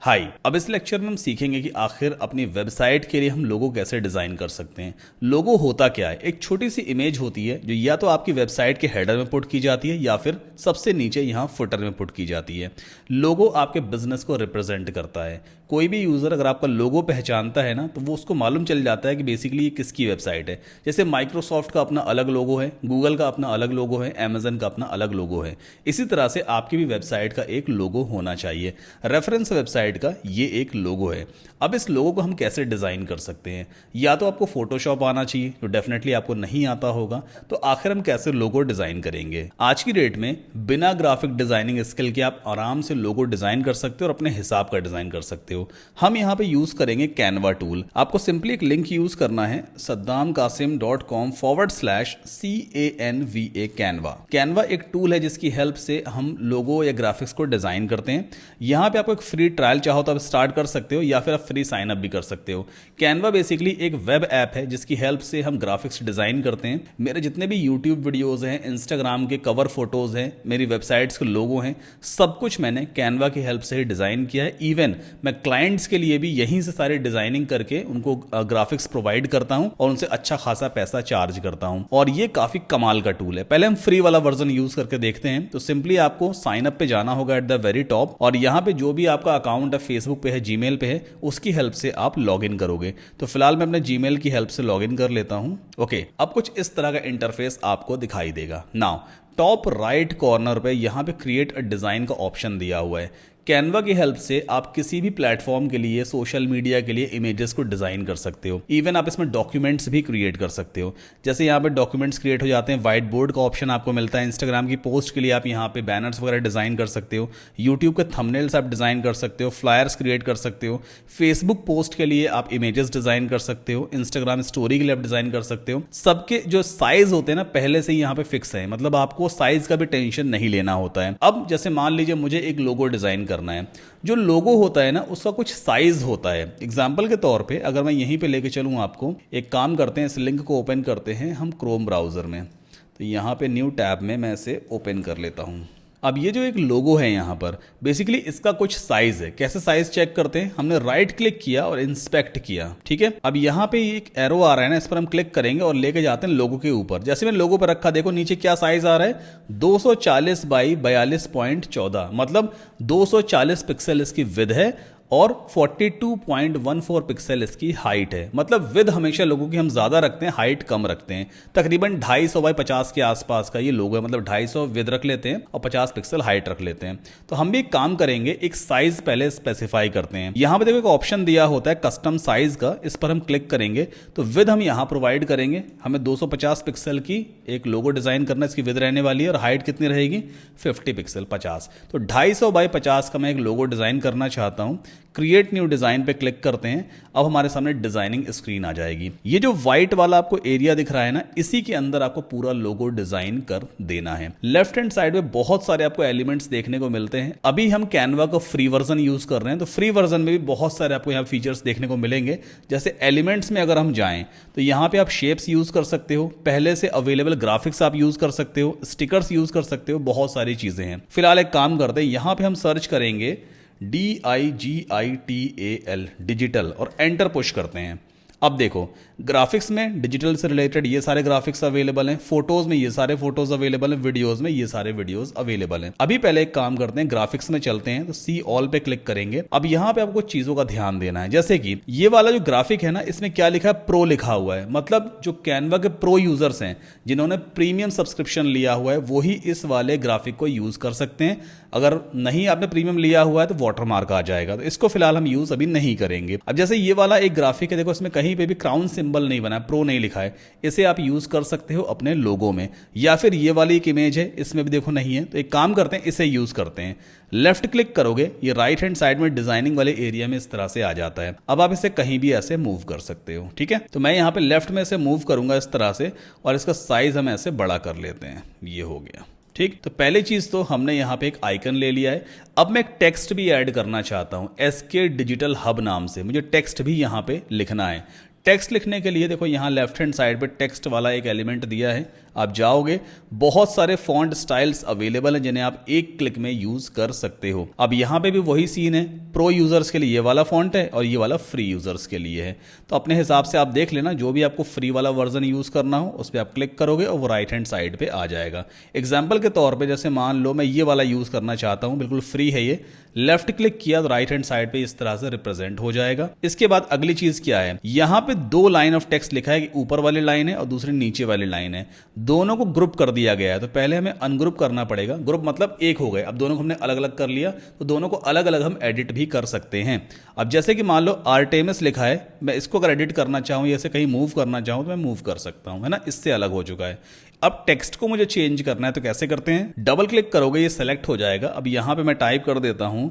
हाय, अब इस लेक्चर में हम सीखेंगे कि आखिर अपनी वेबसाइट के लिए हम लोगो कैसे डिज़ाइन कर सकते हैं। लोगो होता क्या है? एक छोटी सी इमेज होती है जो या तो आपकी वेबसाइट के हेडर में पुट की जाती है या फिर सबसे नीचे यहाँ फुटर में पुट की जाती है। लोगो आपके बिजनेस को रिप्रेजेंट करता है। कोई भी यूज़र अगर आपका लोगो पहचानता है ना, तो वो उसको मालूम चल जाता है कि बेसिकली ये किसकी वेबसाइट है। जैसे माइक्रोसॉफ्ट का अपना अलग लोगो है, गूगल का अपना अलग लोगो है, अमेजन का अपना अलग लोगो है। इसी तरह से आपकी भी वेबसाइट का एक लोगो होना चाहिए। रेफरेंस वेबसाइट का ये एक लोगो है। अब इस लोगो को हम कैसे डिज़ाइन कर सकते हैं? या तो आपको फोटोशॉप आना चाहिए, जो डेफिनेटली आपको नहीं आता होगा। तो आखिर हम कैसे लोगो डिज़ाइन करेंगे? आज की डेट में बिना ग्राफिक डिज़ाइनिंग स्किल के आप आराम से लोगो डिज़ाइन कर सकते हो और अपने हिसाब का डिज़ाइन कर सकते हो। हम यहाँ पे यूज़ करेंगे कैनवा टूल। आपको सिंपली एक लिंक यूज़ करना है, saddamkasim.com/CANVA कैनवा। कैनवा एक टूल है जिसकी हेल्प से हम लोगो या ग्राफिक्स को डिज़ाइन करते हैं। यहाँ पे आपको एक फ्री ट्रायल चाहो तो आप स्टार्ट कर सकते हो या फिर आप फ्री साइन अप भी कर सकते हो। कैनवा बेसिकली एक वेब ऐप है जिसकी हेल्प से हम ग्राफिक्स डिज़ाइन करते हैं। मेरे जितने भी यूट्यूब वीडियोस हैं, इंस्टाग्राम के कवर फोटोज़ हैं, मेरी वेबसाइट्स के लोगो हैं, सब कुछ मैंने कैनवा की हेल्प से ही डिज़ाइन किया है। इवन मैं क्लाइंट्स के लिए भी यहीं से सारी डिज़ाइनिंग करके उनको ग्राफिक्स प्रोवाइड करता हूँ और उनसे अच्छा खासा पैसा चार्ज करता हूँ। और ये काफ़ी कमाल का टूल है। पहले हम फ्री वाला वर्जन यूज़ करके देखते हैं। तो सिंपली आपको साइन अप पे जाना होगा एट द वेरी टॉप, और यहाँ पे जो भी आपका अकाउंट है, फेसबुक पे है, जीमेल पे है, उसकी हेल्प से आप लॉगिन करोगे। तो फिलहाल मैं अपने जीमेल की हेल्प से लॉगिन कर लेता हूं। ओके, अब कुछ इस तरह का इंटरफेस आपको दिखाई देगा। नाउ टॉप राइट कॉर्नर पे यहाँ पे क्रिएट अ डिज़ाइन का ऑप्शन दिया हुआ है। कैनवा की हेल्प से आप किसी भी प्लेटफॉर्म के लिए, सोशल मीडिया के लिए इमेजेस को डिज़ाइन कर सकते हो। इवन आप इसमें डॉक्यूमेंट्स भी क्रिएट कर सकते हो। जैसे यहाँ पे डॉक्यूमेंट्स क्रिएट हो जाते हैं, व्हाइट बोर्ड का ऑप्शन आपको मिलता है। इंस्टाग्राम की पोस्ट के लिए आप यहाँ पे बैनर्स वगैरह डिज़ाइन कर सकते हो। यूट्यूब के थंबनेल्स आप डिज़ाइन कर सकते हो, फ्लायर्स क्रिएट कर सकते हो। फेसबुक पोस्ट के लिए आप इमेजेस डिज़ाइन कर सकते हो। इंस्टाग्राम स्टोरी के लिए आप डिज़ाइन कर सकते हो। सबके जो साइज होते हैं ना, पहले से ही यहाँ पे फिक्स है, मतलब आपको साइज का भी टेंशन नहीं लेना होता है। अब जैसे मान लीजिए मुझे एक लोगो डिज़ाइन करना है। जो लोगो होता है ना, उसका कुछ साइज होता है। एग्जाम्पल के तौर पे अगर मैं यहीं पे लेके चलूँ, आपको एक काम करते हैं, इस लिंक को ओपन करते हैं हम क्रोम ब्राउज़र में। तो यहाँ पे न्यू टैब में मैं इसे ओपन कर लेता हूँ। अब ये जो एक लोगो है यहाँ पर, बेसिकली इसका कुछ साइज है। कैसे साइज चेक करते हैं? हमने राइट क्लिक किया और इंस्पेक्ट किया, ठीक है। अब यहाँ पे एक एरो आ रहा है ना, इस पर हम क्लिक करेंगे और लेके जाते हैं लोगो के ऊपर। जैसे मैंने लोगो पर रखा, देखो नीचे क्या साइज आ रहा है, 240 बाई 42.14, मतलब 240 पिक्सल इसकी विड्थ है और 42.14 पिक्सल इसकी हाइट है। मतलब विद हमेशा लोगों की हम ज़्यादा रखते हैं, हाइट कम रखते हैं। तकरीबन 250 बाई 50 के आसपास का ये लोगो है, मतलब 250 विद रख लेते हैं और 50 पिक्सल हाइट रख लेते हैं। तो हम भी एक काम करेंगे, एक साइज पहले स्पेसिफाई करते हैं। यहाँ पे देखो एक ऑप्शन दिया होता है कस्टम साइज का, इस पर हम क्लिक करेंगे तो विद हम यहाँ प्रोवाइड करेंगे। हमें 250 पिक्सल की एक लोगो डिज़ाइन करना, इसकी विद रहने वाली है और हाइट कितनी रहेगी, 50 पिक्सल 50। तो 250 बाई 50 का मैं एक लोगो डिज़ाइन करना चाहता हूँ। क्रिएट न्यू डिज़ाइन पे क्लिक करते हैं। अब हमारे सामने डिज़ाइनिंग स्क्रीन आ जाएगी। ये जो व्हाइट वाला आपको एरिया दिख रहा है ना, इसी के अंदर आपको पूरा लोगो डिज़ाइन कर देना है। लेफ्ट हैंड साइड में बहुत सारे आपको एलिमेंट्स देखने को मिलते हैं। अभी हम कैनवा का फ्री वर्जन यूज़ कर रहे हैं, तो फ्री वर्जन में भी बहुत सारे आपको यहाँ फीचर्स देखने को मिलेंगे। जैसे एलिमेंट्स में अगर हम जाएं तो यहाँ पे आप शेप्स यूज़ कर सकते हो, पहले से अवेलेबल ग्राफिक्स आप यूज़ कर सकते हो, स्टिकर्स यूज़ कर सकते हो, बहुत सारी चीज़ें हैं। फिलहाल एक काम करते हैं, यहाँ पे हम सर्च करेंगे DIGITAL डिजिटल और एंटर पुश करते हैं। अब देखो, ग्राफिक्स में डिजिटल से रिलेटेड ये सारे ग्राफिक्स अवेलेबल हैं, फोटोज में ये सारे फोटोज अवेलेबल हैं, वीडियोस में ये सारे वीडियोस अवेलेबल हैं। अभी पहले एक काम करते हैं, ग्राफिक्स में चलते हैं, तो सी ऑल पे क्लिक करेंगे। अब यहाँ पे आपको चीजों का ध्यान देना है, जैसे कि ये वाला जो ग्राफिक है ना, इसमें क्या लिखा है, प्रो लिखा हुआ है। मतलब जो कैनवा के प्रो यूजर्स हैं, जिन्होंने प्रीमियम सब्सक्रिप्शन लिया हुआ है, वही इस वाले ग्राफिक को यूज कर सकते हैं। अगर नहीं आपने प्रीमियम लिया हुआ है तो वाटरमार्क आ जाएगा, तो इसको फिलहाल हम यूज अभी नहीं करेंगे। अब जैसे ये वाला एक ग्राफिक है, देखो इसमें कहीं पे भी क्राउन सिंबल नहीं बना है, प्रो नहीं लिखा है, इसे आप यूज कर सकते हो अपने लोगो में। या फिर ये वाली एक इमेज है, इसमें भी देखो नहीं है, तो एक काम करते हैं, इसे यूज करते हैं। लेफ्ट क्लिक करोगे, ये राइट हैंड साइड में डिजाइनिंग वाले एरिया में इस तरह से आ जाता है। अब आप इसे कहीं भी ऐसे मूव कर सकते हो, ठीक है। तो मैं यहाँ पे लेफ्ट में इसे मूव करूंगा इस तरह से, और इसका साइज हम ऐसे बड़ा कर लेते हैं। ये हो गया, ठीक। तो पहली चीज तो हमने यहाँ पे एक आइकन ले लिया है। अब मैं एक टेक्स्ट भी ऐड करना चाहता हूँ, SK डिजिटल हब नाम से। मुझे टेक्स्ट भी यहाँ पे लिखना है। टेक्स्ट लिखने के लिए देखो यहाँ लेफ्ट हैंड साइड पे टेक्स्ट वाला एक एलिमेंट दिया है। आप जाओगे, बहुत सारे फॉन्ट स्टाइल्स अवेलेबल हैं जिन्हें आप एक क्लिक में यूज कर सकते हो। अब यहाँ पे भी वही सीन है, प्रो यूजर्स के लिए ये वाला फॉन्ट है और ये वाला फ्री यूजर्स के लिए है। तो अपने हिसाब से आप देख लेना, जो भी आपको फ्री वाला वर्जन यूज करना हो उस पर आप क्लिक करोगे और वो राइट हैंड साइड पे आ जाएगा। एग्जाम्पल के तौर पे जैसे मान लो मैं ये वाला यूज करना चाहता हूँ, बिल्कुल फ्री है ये, लेफ्ट क्लिक किया तो राइट हैंड साइड पे इस तरह से रिप्रेजेंट हो जाएगा। इसके बाद अगली चीज क्या है, यहाँ पे दो लाइन ऑफ टेक्स्ट लिखा है कि ऊपर वाली लाइन है और दूसरी नीचे वाली लाइन है, दोनों को ग्रुप कर दिया गया है। तो पहले हमें अनग्रुप करना पड़ेगा, ग्रुप मतलब एक हो गए। अब दोनों को हमने अलग अलग कर लिया तो दोनों को अलग अलग हम एडिट भी कर सकते हैं। अब जैसे कि मान लो आर्टेमिस लिखा है, मैं इसको अगर एडिट करना चाहूँ या ऐसे कहीं मूव करना चाहूँ तो मैं मूव कर सकता हूँ, है ना, इससे अलग हो चुका है। अब टेक्स्ट को मुझे चेंज करना है तो कैसे करते हैं, डबल क्लिक करोगे ये सेलेक्ट हो जाएगा। अब यहां पे मैं टाइप कर देता हूं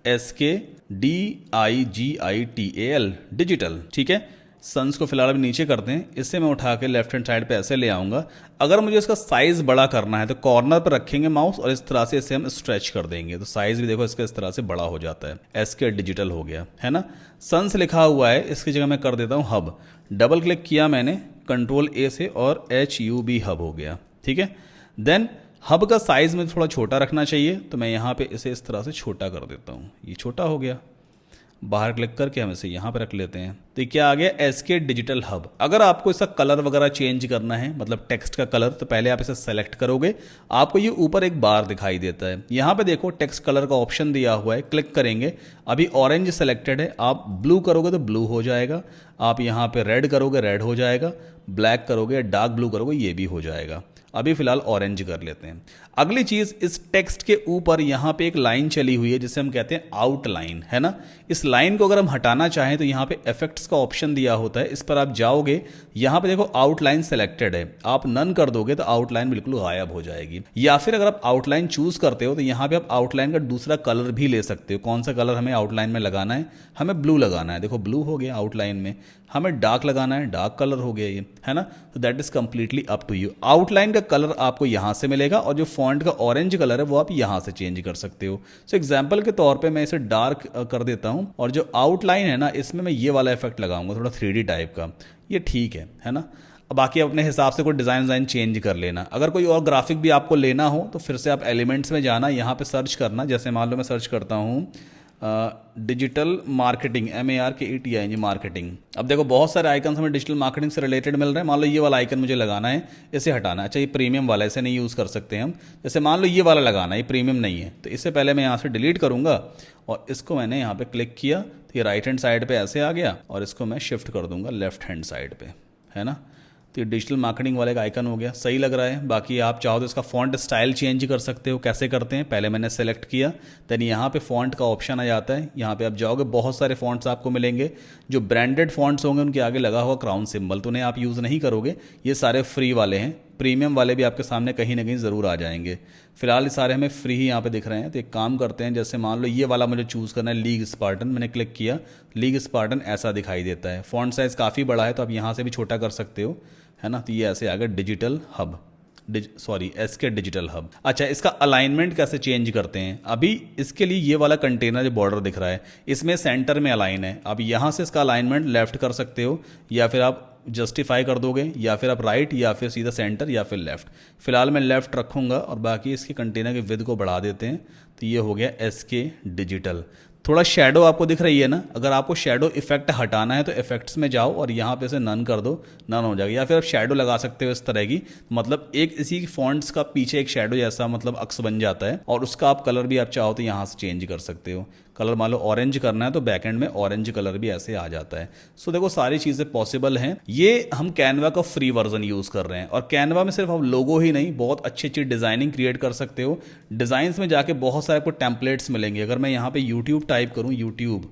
SKDIGITAL डिजिटल, ठीक है। सन्स को फिलहाल अभी नीचे करते हैं, इससे मैं उठा के लेफ्ट हैंड साइड पे ऐसे ले आऊंगा। अगर मुझे इसका साइज बड़ा करना है तो कॉर्नर पर रखेंगे माउस और इस तरह से इसे हम स्ट्रेच कर देंगे तो साइज भी देखो इसका इस तरह से बड़ा हो जाता है। SK डिजिटल हो गया, है ना। सन्स लिखा हुआ है, इसकी जगह मैं कर देता हूं हब, डबल क्लिक किया मैंने कंट्रोल A से और HUB हब हो गया, ठीक है। देन हब का साइज में थोड़ा छोटा रखना चाहिए तो मैं यहाँ पे इसे इस तरह से छोटा कर देता हूँ, ये छोटा हो गया। बाहर क्लिक करके हम इसे यहाँ पे रख लेते हैं तो ये क्या आ गया, SK डिजिटल हब। अगर आपको इसका कलर वगैरह चेंज करना है, मतलब टेक्स्ट का कलर, तो पहले आप इसे सेलेक्ट करोगे, आपको ये ऊपर एक बार दिखाई देता है, यहाँ पे देखो टेक्स्ट कलर का ऑप्शन दिया हुआ है, क्लिक करेंगे। अभी ऑरेंज सेलेक्टेड है, आप ब्लू करोगे तो ब्लू हो जाएगा, आप यहाँ पे रेड करोगे रेड हो जाएगा, ब्लैक करोगे डार्क ब्लू करोगे ये भी हो जाएगा। अभी फिलहाल ऑरेंज कर लेते हैं। अगली चीज, इस टेक्स्ट के ऊपर यहाँ पे एक लाइन चली हुई है जिसे हम कहते हैं आउटलाइन, है ना। इस लाइन को अगर हम हटाना चाहें तो यहाँ पे इफेक्ट्स का ऑप्शन दिया होता है, इस पर आप जाओगे, यहाँ पे देखो आउटलाइन सेलेक्टेड है, आप नन कर दोगे तो आउटलाइन बिल्कुल गायब हो जाएगी। या फिर अगर आप आउटलाइन चूज करते हो तो यहाँ पे आप आउटलाइन का दूसरा कलर भी ले सकते हो। कौन सा कलर हमें आउटलाइन में लगाना है, हमें ब्लू लगाना है, देखो ब्लू हो गया आउटलाइन में। हमें डार्क लगाना है, डार्क कलर हो गया ये, है ना। तो that is completely up to you. Outline का कलर आपको यहाँ से मिलेगा और जो फॉन्ट का ऑरेंज कलर है वो आप यहाँ से चेंज कर सकते हो। सो एग्जाम्पल के तौर पे मैं इसे डार्क कर देता हूँ और जो आउटलाइन है ना इसमें मैं ये वाला इफेक्ट लगाऊंगा, थोड़ा 3D टाइप का, ये ठीक है ना। अब बाकी अपने हिसाब से कोई डिज़ाइन चेंज कर लेना। अगर कोई और ग्राफिक भी आपको लेना हो तो फिर से आप एलिमेंट्स में जाना, यहाँ पे सर्च करना, जैसे मान लो मैं सर्च करता हूँ डिजिटल मार्केटिंग, MARKETING मार्केटिंग। अब देखो बहुत सारे आइकन हमें डिजिटल मार्केटिंग से रिलेटेड मिल रहे हैं। मान लो ये वाला आइकन मुझे लगाना है, इसे हटाना है, अच्छा ये प्रीमियम वाला, इसे नहीं यूज़ कर सकते हम। जैसे मान लो ये वाला लगाना है, ये प्रीमियम नहीं है, तो इससे पहले मैं यहाँ से डिलीट करूँगा और इसको मैंने यहाँ पे क्लिक किया तो ये राइट हैंड साइड पे ऐसे आ गया और इसको मैं शिफ्ट कर दूंगा लेफ्ट हैंड साइड पे, है ना। तो ये डिजिटल मार्केटिंग वाले का आइकन हो गया, सही लग रहा है। बाकी आप चाहो तो इसका फॉन्ट स्टाइल चेंज कर सकते हो। कैसे करते हैं, पहले मैंने सेलेक्ट किया, देन यहाँ पे फॉन्ट का ऑप्शन आ जाता है, यहाँ पे आप जाओगे, बहुत सारे फॉन्ट्स आपको मिलेंगे। जो ब्रांडेड फॉन्ट्स होंगे उनके आगे लगा हुआ क्राउन सिंबल तो उन्हें आप यूज़ नहीं करोगे, ये सारे फ्री वाले हैं। प्रीमियम वाले भी आपके सामने कहीं ना कहीं ज़रूर आ जाएंगे। फिलहाल ये सारे हमें फ्री ही यहाँ पे दिख रहे हैं। तो एक काम करते हैं, जैसे मान लो ये वाला मुझे चूज़ करना है, लीग स्पार्टन, मैंने क्लिक किया, लीग स्पार्टन ऐसा दिखाई देता है। फॉन्ट साइज़ काफ़ी बड़ा है तो आप यहाँ से भी छोटा कर सकते हो, है ना। तो ये ऐसे आ गया digital hub, SK digital hub. अच्छा, इसका अलाइनमेंट कैसे चेंज करते हैं, अभी इसके लिए ये वाला कंटेनर जो बॉर्डर दिख रहा है इसमें सेंटर में अलाइन है। अब यहाँ से इसका अलाइनमेंट लेफ्ट कर सकते हो या फिर आप जस्टिफाई कर दोगे, या फिर आप राइट, या फिर सीधा सेंटर, या फिर लेफ्ट। फिलहाल मैं लेफ्ट रखूँगा और बाकी इसके कंटेनर के विड्थ को बढ़ा देते हैं। तो ये हो गया SK डिजिटल। थोड़ा शेडो आपको दिख रही है ना, अगर आपको शेडो इफेक्ट हटाना है तो इफेक्ट्स में जाओ और यहाँ पे से नन कर दो, नन हो जाएगा। या फिर आप शेडो लगा सकते हो इस तरह की, मतलब एक इसी फॉन्ट्स का पीछे एक शेडो जैसा मतलब अक्स बन जाता है और उसका आप कलर भी आप चाहो तो यहाँ से चेंज कर सकते हो। कलर मान लो ऑरेंज करना है तो बैकएंड में ऑरेंज कलर भी ऐसे आ जाता है। सो देखो सारी चीज़ें पॉसिबल हैं। ये हम कैनवा का फ्री वर्जन यूज़ कर रहे हैं और कैनवा में सिर्फ आप लोगो ही नहीं, बहुत अच्छी अच्छी डिज़ाइनिंग क्रिएट कर सकते हो। डिज़ाइंस में जाके बहुत सारे आपको टेम्पलेट्स मिलेंगे। अगर मैं यहाँ पे यूट्यूब टाइप करूँ, यूट्यूब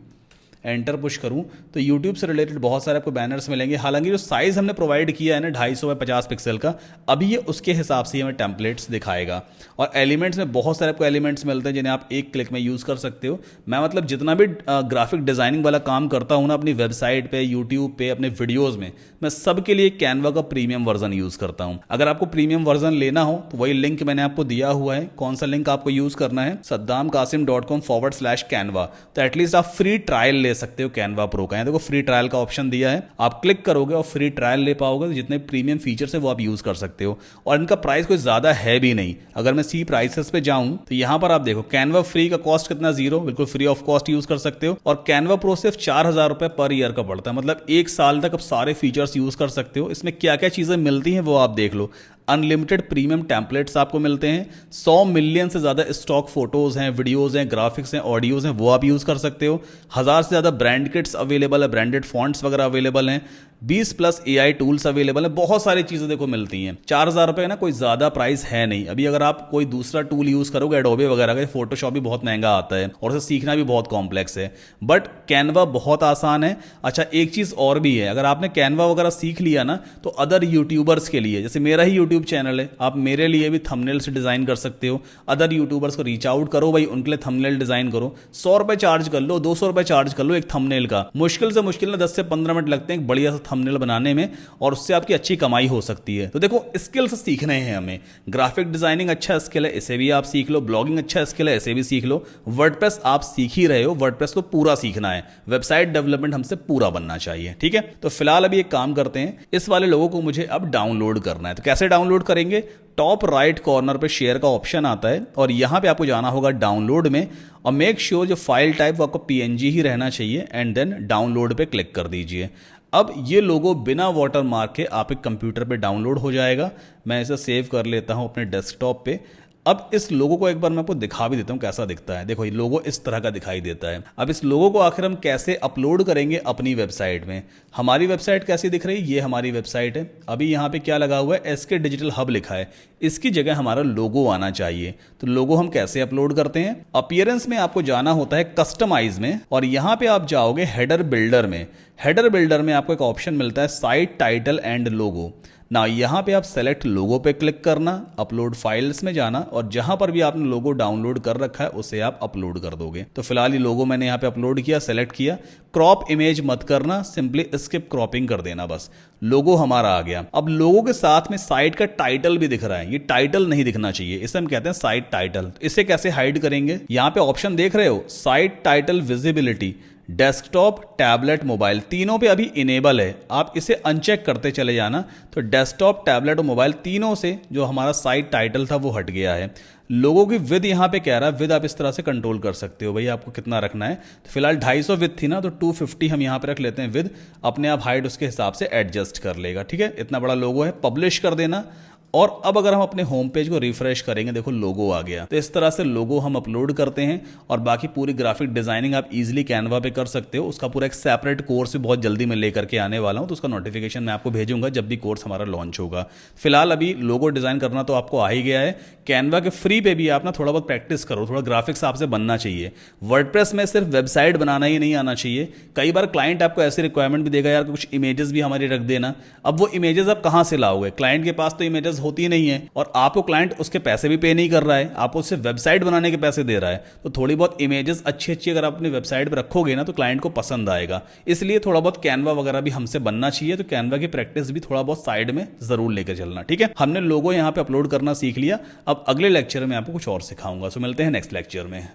एंटर पुश करूं तो YouTube से रिलेटेड बहुत सारे आपको बैनर्स मिलेंगे। हालांकि जो साइज़ हमने प्रोवाइड किया है ना 250 बाय 50 पिक्सल का, अभी ये उसके हिसाब से हमें टेम्पलेट्स दिखाएगा। और एलिमेंट्स में बहुत सारे आपको एलिमेंट्स मिलते हैं जिन्हें आप एक क्लिक में यूज़ कर सकते हो। मैं मतलब जितना भी ग्राफिक डिज़ाइनिंग वाला काम करता हूँ ना अपनी वेबसाइट पे, यूट्यूब पे, अपने वीडियोज़ में, मैं सबके लिए कैनवा का प्रीमियम वर्जन यूज़ करता हूँ। अगर आपको प्रीमियम वर्जन लेना हो तो वही लिंक मैंने आपको दिया हुआ है। कौन सा लिंक आपको यूज़ करना है, saddamkasim.com/canva। तो एटलीस्ट आप फ्री ट्रायल ले ले सकते हो कैनवा प्रो का। देखो फ्री ट्रायल का ऑप्शन दिया है, आप क्लिक करोगे और फ्री ट्रायल ले पाओगे, तो जितने प्रीमियम फीचर्स है वो आप यूज कर सकते हो। और इनका प्राइस कोई ज्यादा है भी नहीं। अगर मैं सी प्राइसेस पे जाऊं तो यहां पर आप देखो कैनवा फ्री का कॉस्ट कितना, 0, बिल्कुल फ्री ऑफ कॉस्ट यूज कर सकते हो। और कैनवा प्रो सिर्फ 4,000 रुपए पर ईयर का पड़ता है, मतलब 1 साल तक आप सारे फीचर्स यूज कर सकते हो। इसमें क्या क्या चीजें मिलती हैं वो आप देख लो। अनलिमिटेड प्रीमियम टेम्पलेट्स आपको मिलते हैं, 100 मिलियन से ज्यादा स्टॉक फोटोज हैं, वीडियोज हैं, ग्राफिक्स हैं, ऑडियोज हैं, वो आप यूज कर सकते हो। 1000 से ज्यादा ब्रांड किट्स अवेलेबल है, ब्रांडेड फॉन्ट्स वगैरह अवेलेबल हैं, 20+ AI टूल्स अवेलेबल है, बहुत सारी चीजें देखो मिलती हैं। 4,000 रुपए ना कोई ज्यादा प्राइस है नहीं। अभी अगर आप कोई दूसरा टूल यूज करोगे एडोबे वगैरह का, फोटोशॉप भी बहुत महंगा आता है और उसे सीखना भी बहुत कॉम्प्लेक्स है, बट कैनवा बहुत आसान है। अच्छा एक चीज और भी है, अगर आपने कैनवा वगैरह सीख लिया ना तो अदर यूट्यूबर्स के लिए, जैसे मेरा ही यूट्यूब चैनल है, आप मेरे लिए भी थंबनेल्स डिजाइन कर सकते हो। अदर यूट्यूबर्स को रीच आउट करो, भाई उनके लिए थंबनेल डिजाइन करो, 100 रुपए चार्ज कर लो, 200 रुपए चार्ज कर लो एक थंबनेल का। मुश्किल से मुश्किल 10 से 15 मिनट लगते हैं एक बढ़िया सा थंबनेल बनाने में, और उससे आपकी अच्छी कमाई हो सकती है। तो देखो स्किल्स सीखने हैं हमें। ग्राफिक डिजाइनिंग अच्छा स्किल है, इसे भी आप सीख लो। ब्लॉगिंग अच्छा स्किल है, इसे भी सीख लो। वर्डप्रेस आप सीख ही रहे हो, वर्डप्रेस तो पूरा सीखना है। वेबसाइट डेवलपमेंट हमसे पूरा बनना चाहिए, ठीक है। तो फिलहाल अभी एक काम करते हैं, इस वाले लोगों को मुझे अब डाउनलोड करना है। तो कैसे डाउनलोड करेंगे? टॉप राइट कॉर्नर पे शेयर का ऑप्शन आता है और यहां पे आपको जाना होगा डाउनलोड में, और मेक श्योर जो फाइल टाइप वो आपको PNG ही रहना चाहिए, एंड देन डाउनलोड पे क्लिक कर दीजिए। अब ये लोगो बिना वाटर मार्क के आप एक कंप्यूटर पे डाउनलोड हो जाएगा। मैं इसे सेव कर लेता हूं अपने डेस्कटॉप पे। अब इस लोगो को एक बार मैं आपको दिखा भी देता हूं कैसा दिखता है। देखो ये लोगो इस तरह का दिखाई देता है। अब इस लोगो को आखिर हम कैसे अपलोड करेंगे अपनी वेबसाइट में? हमारी वेबसाइट कैसी दिख रही है? ये हमारी वेबसाइट है। अभी यहाँ पे क्या लगा हुआ है? SK डिजिटल हब लिखा है, इसकी जगह हमारा लोगो आना चाहिए। तो लोगो हम कैसे अपलोड करते हैं? अपीयरेंस में आपको जाना होता है कस्टमाइज में, और यहां पे आप जाओगे हेडर बिल्डर में। हेडर बिल्डर में आपको एक ऑप्शन मिलता है साइट टाइटल एंड लोगो ना। यहां पे आप सेलेक्ट लोगो पे क्लिक करना, अपलोड फाइल्स में जाना, और जहां पर भी आपने लोगो डाउनलोड कर रखा है उसे आप अपलोड कर दोगे। तो फिलहाल ये लोगो मैंने यहां पे अपलोड किया, सेलेक्ट किया। क्रॉप इमेज मत करना, सिंपली स्किप क्रॉपिंग कर देना, बस लोगो हमारा आ गया। अब लोगो के साथ में साइट का टाइटल भी दिख रहा है, ये टाइटल नहीं दिखना चाहिए, इसे हम कहते हैं साइट टाइटल। इसे कैसे हाइड करेंगे? यहां पे ऑप्शन देख रहे हो, site title visibility, desktop, tablet, mobile, तीनों पे अभी इनेबल है। आप इसे अनचेक करते चले जाना, तो डेस्कटॉप, टैबलेट और मोबाइल तीनों से जो हमारा साइट टाइटल था वो हट गया है। लोगों की विद यहाँ पे कह रहा है, विद आप इस तरह से कंट्रोल कर सकते हो, भाई आपको कितना रखना है। तो फिलहाल 250 विद थी ना, तो 250 हम यहाँ पे रख लेते हैं विद। अपने आप हाइट उसके हिसाब से एडजस्ट कर लेगा, ठीक है। इतना बड़ा लोगो है, पब्लिश कर देना। और अब अगर हम अपने होम पेज को रिफ्रेश करेंगे, देखो लोगो आ गया। तो इस तरह से लोगो हम अपलोड करते हैं, और बाकी पूरी ग्राफिक डिजाइनिंग आप इजीली कैनवा पे कर सकते हो। उसका पूरा एक सेपरेट कोर्स भी बहुत जल्दी मैं लेकर के आने वाला हूं, तो उसका नोटिफिकेशन मैं आपको भेजूंगा जब भी कोर्स हमारा लॉन्च होगा। फिलहाल अभी लोगो डिजाइन करना तो आपको आ ही गया है। कैनवा के फ्री पे भी आप ना थोड़ा बहुत प्रैक्टिस करो, थोड़ा ग्राफिक्स आपसे बनना चाहिए। वर्डप्रेस में सिर्फ वेबसाइट बनाना ही नहीं आना चाहिए। कई बार क्लाइंट आपको ऐसी रिक्वायरमेंट भी देगा, यार कुछ इमेजेस भी हमारी रख देना। अब वो इमेजेस आप कहां से लाओगे? क्लाइंट के पास तो इमेजेस होती नहीं है, और आपको क्लाइंट उसके पैसे भी पे नहीं कर रहा है, आपको उससे वेबसाइट बनाने के पैसे दे रहा है। तो थोड़ी बहुत इमेजेस अच्छी अच्छी अगर आप अपनी वेबसाइट पर रखोगे ना, तो क्लाइंट को पसंद आएगा। इसलिए थोड़ा बहुत कैनवा वगैरह भी हमसे बनना चाहिए। तो कैनवा की प्रैक्टिस भी थोड़ा बहुत साइड में जरूर लेकर चलना, ठीक है। हमने लोगो यहाँ पे अपलोड करना सीख लिया। अब अगले लेक्चर में आपको कुछ और सिखाऊंगा। सो मिलते हैं नेक्स्ट लेक्चर में।